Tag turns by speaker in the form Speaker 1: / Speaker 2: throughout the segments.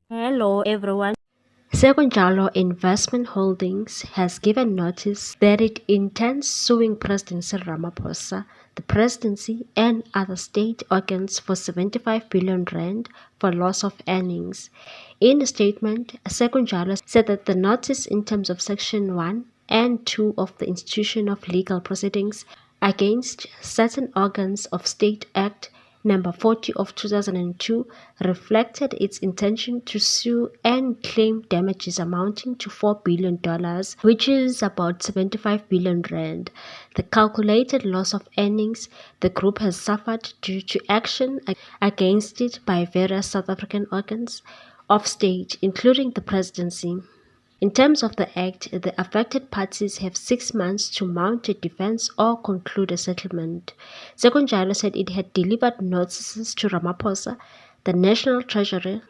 Speaker 1: Hello everyone. Sekunjalo Investment Holdings has given notice that it intends suing President Cyril Ramaphosa, the presidency, and other state organs for 75 billion rand for loss of earnings. In a statement, Sekunjalo said that the notice in terms of Section 1 and 2 of the Institution of Legal Proceedings against certain organs of State Act Number 40 of 2002 reflected its intention to sue and claim damages amounting to $4 billion, which is about 75 billion rand. The calculated loss of earnings the group has suffered due to action against it by various South African organs of state, including the presidency. In terms of the Act, the affected parties have 6 months to mount a defense or conclude a settlement. Sekunjalo said it had delivered notices to Ramaphosa, the National Treasurer,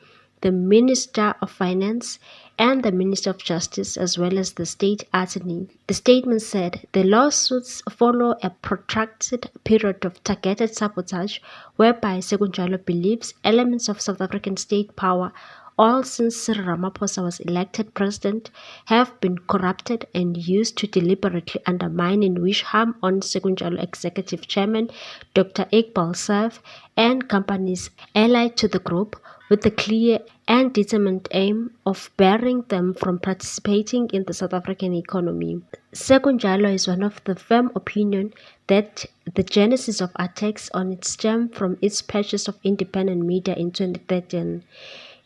Speaker 1: the Minister of Finance, and the Minister of Justice, as well as the State Attorney. The statement said the lawsuits follow a protracted period of targeted sabotage whereby Sekunjalo believes elements of South African state power, all since Cyril Ramaphosa was elected president, have been corrupted and used to deliberately undermine and wish harm on Sekunjalo Executive Chairman Dr. Iqbal Surf and companies allied to the group, with the clear and determined aim of barring them from participating in the South African economy. Sekunjalo is one of the firm opinion that the genesis of attacks on it stem from its purchase of independent media in 2013.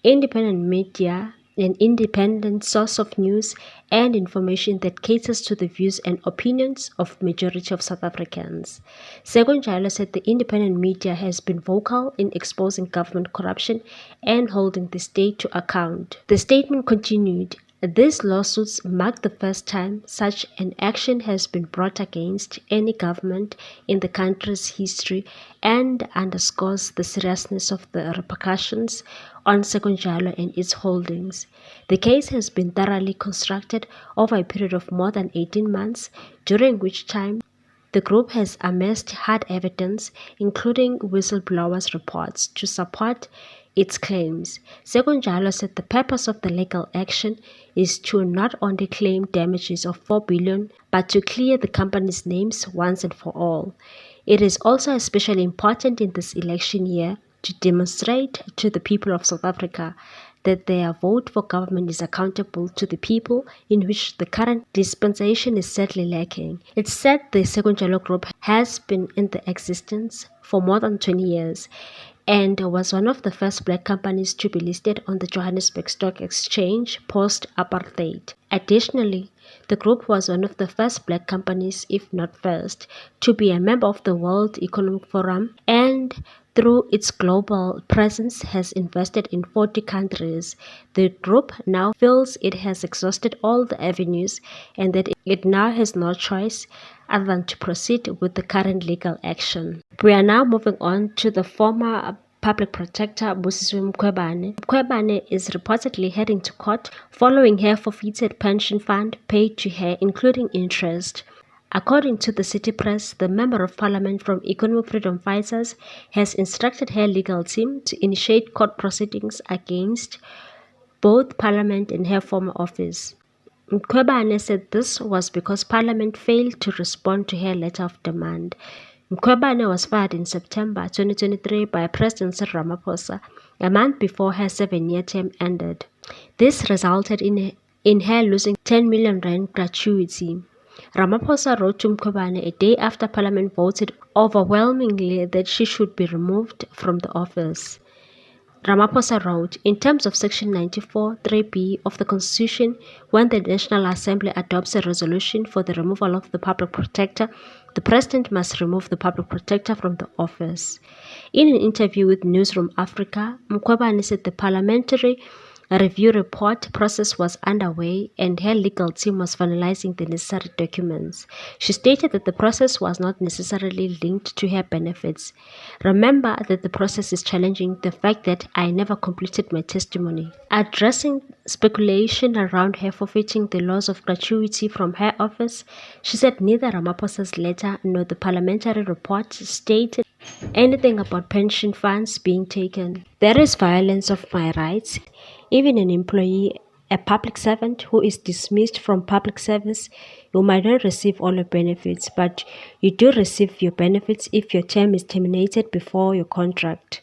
Speaker 1: Independent media, an independent source of news and information that caters to the views and opinions of majority of South Africans. Sekunjalo said the independent media has been vocal in exposing government corruption and holding the state to account. The statement continued, these lawsuits mark the first time such an action has been brought against any government in the country's history and underscores the seriousness of the repercussions on Sekunjalo and its holdings. The case has been thoroughly constructed over a period of more than 18 months, during which time the group has amassed hard evidence, including whistleblowers' reports, to support its claims. Sekunjalo said the purpose of the legal action is to not only claim damages of $4 billion, but to clear the company's names once and for all. It is also especially important in this election year to demonstrate to the people of South Africa that their vote for government is accountable to the people, in which the current dispensation is sadly lacking. It said the Sekunjalo Group has been in the existence for more than 20 years and was one of the first black companies to be listed on the Johannesburg Stock Exchange post-apartheid. Additionally, the group was one of the first black companies, if not first, to be a member of the World Economic Forum and through its global presence has invested in 40 countries. The group now feels it has exhausted all the avenues and that it now has no choice other than to proceed with the current legal action. We are now moving on to the former Public Protector Busisiwe Mkhwebane. Mkhwebane is reportedly heading to court following her forfeited pension fund paid to her, including interest. According to the City Press, the Member of Parliament from Economic Freedom Fighters has instructed her legal team to initiate court proceedings against both Parliament and her former office. Mkhwebane said this was because Parliament failed to respond to her letter of demand. Mkhwebane was fired in September 2023 by President Cyril Ramaphosa, a month before her 7-year term ended. This resulted in her losing 10 million rand gratuity. Ramaphosa wrote to Mkhwebane a day after Parliament voted overwhelmingly that she should be removed from the office. Ramaphosa wrote, in terms of Section 94, 3b of the Constitution, when the National Assembly adopts a resolution for the removal of the Public Protector, the President must remove the Public Protector from the office. In an interview with Newsroom Africa, Mkhwebane said the parliamentary review report process was underway and her legal team was finalizing the necessary documents. She stated that the process was not necessarily linked to her benefits. Remember that the process is challenging the fact that I never completed my testimony. Addressing speculation around her forfeiting the loss of gratuity from her office, she said neither Ramaphosa's letter nor the parliamentary report stated anything about pension funds being taken. There is violence of my rights. Even an employee, a public servant who is dismissed from public service, you might not receive all your benefits, but you do receive your benefits if your term is terminated before your contract.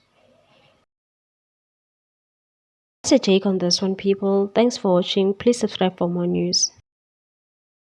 Speaker 1: That's a take on this one, people. Thanks for watching. Please subscribe for more news.